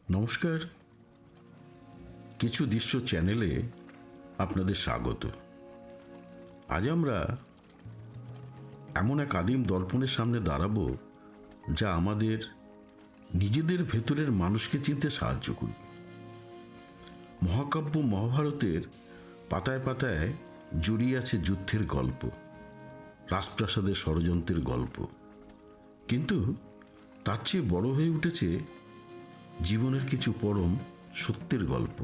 নমস্কার। কিছু দৃশ্য চ্যানেলে আপনাদের স্বাগত। আজ আমরা এমন এক আদিম দর্পণের সামনে দাঁড়াবো যা আমাদের নিজেদের ভেতরের মানুষকে চিনতে সাহায্য করবে। মহাকাব্য মহাভারতের পাতায় পাতায় জড়িয়ে আছে যুদ্ধের গল্প, রাজপ্রাসাদের ষড়যন্ত্রের গল্প, কিন্তু তার চেয়ে বড় হয়ে উঠেছে জীবনের কিছু পরম সত্যের গল্প।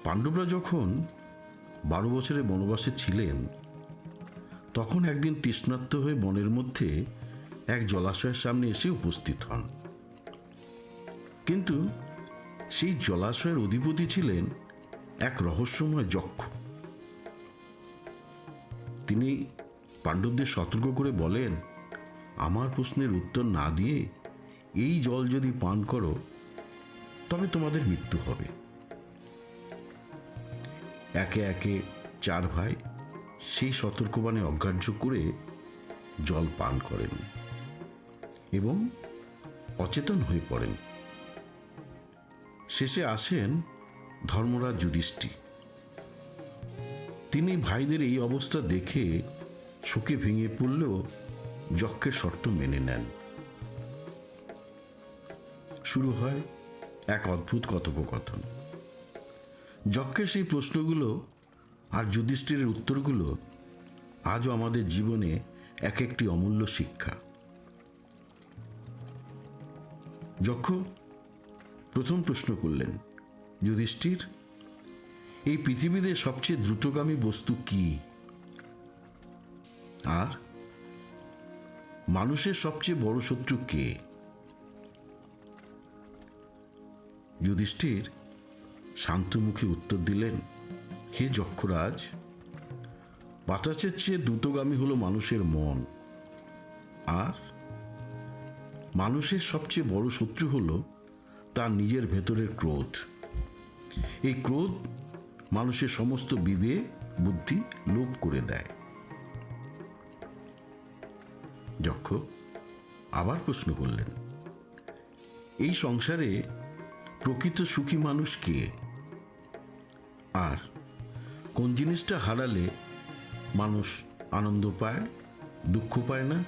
পাণ্ডবরা যখন 12 বছরের বনবাসে ছিলেন, তখন একদিন তৃষ্ণার্ত হয়ে বনের মধ্যে এক জলাশয়ের সামনে এসে উপস্থিত হন। কিন্তু সেই জলাশয়ের অধিপতি ছিলেন এক রহস্যময় যক্ষ। তিনি পাণ্ডবদের সতর্ক করে বলেন, আমার প্রশ্নের উত্তর না দিয়ে এই জল যদি পান করো তবে তোমাদের মৃত্যু হবে। একে একে 4 ভাই সেই সতর্কবাণী অগ্রাহ্য করে জল পান করেন এবং অচেতন হয়ে পড়েন। শেষে আসেন ধর্মরাজ যুধিষ্ঠির। তিনি ভাইদের এই অবস্থা দেখে শোকে ভেঙে পড়লেও যক্ষের শর্ত মেনে নেন। শুরু হয় এক অদ্ভুত কথোপকথন। যক্ষের সেই প্রশ্নগুলো আর যুধিষ্ঠিরের উত্তরগুলো আজও আমাদের জীবনে এক একটি অমূল্য শিক্ষা। যক্ষ প্রথম প্রশ্ন করলেন, যুধিষ্ঠির, এই পৃথিবীতে সবচেয়ে দ্রুতগামী বস্তু কি? আর মানুষের সবচেয়ে বড় শত্রু কে? যুধিষ্ঠির শান্ত মুখে উত্তর দিলেন, হে যক্ষরাজ, বাতাসের চেয়ে দ্রুতগামী হলো মানুষের মন, আর মানুষের সবচেয়ে বড় শত্রু হলো তার নিজের ভেতরের ক্রোধ। এই ক্রোধ মানুষের সমস্ত বিবেক বুদ্ধি লোপ করে দেয়। যক্ষ আবার প্রশ্ন করলেন, এই সংসারে প্রকৃত সুখী মানুষ কে? আর কোন জিনিসটা হারালে মানুষ আনন্দ পায়, দুঃখ পায় না?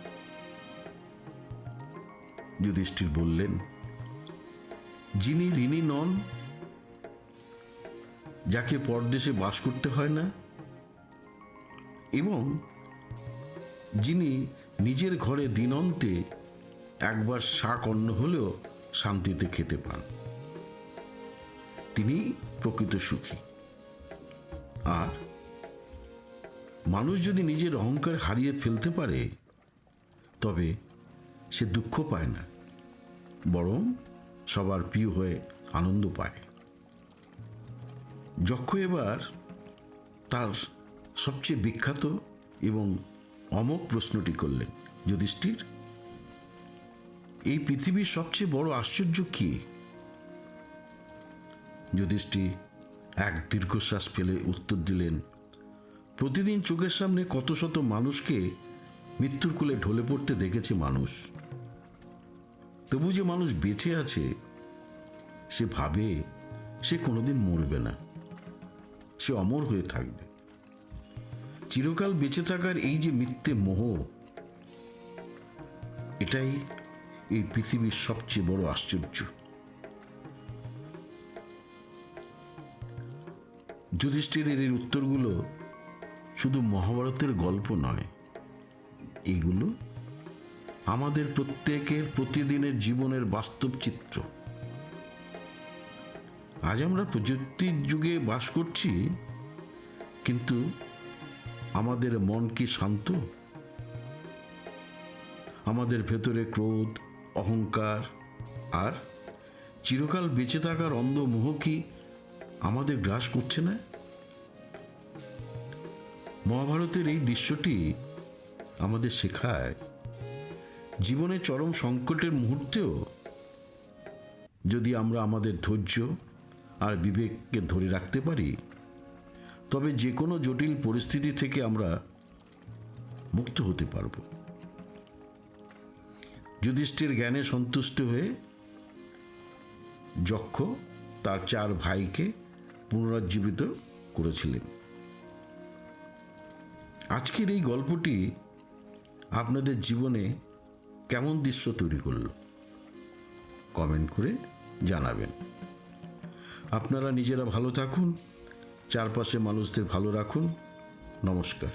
যুধিষ্ঠির বললেন, যিনি ঋণী নন, যাকে পরদেশে বাস করতে হয় না, এবং যিনি নিজের ঘরে দিনন্তে একবার শাক অন্ন হলেও শান্তিতে খেতে পান, তিনি প্রকৃত সুখী। আর মানুষ যদি নিজের অহংকার হারিয়ে ফেলতে পারে তবে সে দুঃখ পায় না, বরং সবার প্রিয় হয়ে আনন্দ পায়। যক্ষ এবার তার সবচেয়ে বিখ্যাত এবং অমোঘ প্রশ্নটি করলেন, যুধিষ্ঠির, এই পৃথিবীর সবচেয়ে বড় আশ্চর্য কি? যুধিষ্ঠির এক দীর্ঘশ্বাস ফেলে উত্তর দিলেন, প্রতিদিন চোখের সামনে কত শত মানুষকে মৃত্যুর কোলে ঢলে পড়তে দেখেছে মানুষ, তবু যে মানুষ বেঁচে আছে সে ভাবে সে কোনোদিন মরবে না, সে অমর হয়ে থাকবে। চিরকাল বেঁচে থাকার এই যে মিথ্যে মোহ, এটাই এই পৃথিবীর সবচেয়ে বড় আশ্চর্য। যুধিষ্ঠিরের এই উত্তরগুলো শুধু মহাভারতের গল্প নয়, এগুলো আমাদের প্রত্যেকের প্রতিদিনের জীবনের বাস্তব চিত্র। আজ আমরা প্রযুক্তির যুগে বাস করছি, কিন্তু আমাদের মন কি শান্ত? আমাদের ভেতরে ক্রোধ, অহংকার আর চিরকাল বেঁচে থাকার অন্ধ মোহ কি আমাদের গ্রাস করছে না? মহাভারতের এই দৃশ্যটি আমাদের শেখায়, জীবনে চরম সংকটের মুহূর্তেও যদি আমরা আমাদের ধৈর্য আর বিবেককে ধরে রাখতে পারি, তবে যে কোনো জটিল পরিস্থিতি থেকে আমরা মুক্ত হতে পারব। যুধিষ্ঠির জ্ঞানে সন্তুষ্ট হয়ে যক্ষ তার 4 ভাইকে পুনরুজ্জীবিত করেছিলেন। আজকের এই গল্পটি আপনাদের জীবনে কেমন দৃশ্য তৈরি করলো কমেন্ট করে জানাবেন। আপনারা নিজেরা ভালো থাকুন, চারপাশে মানুষদের ভালো রাখুন। নমস্কার।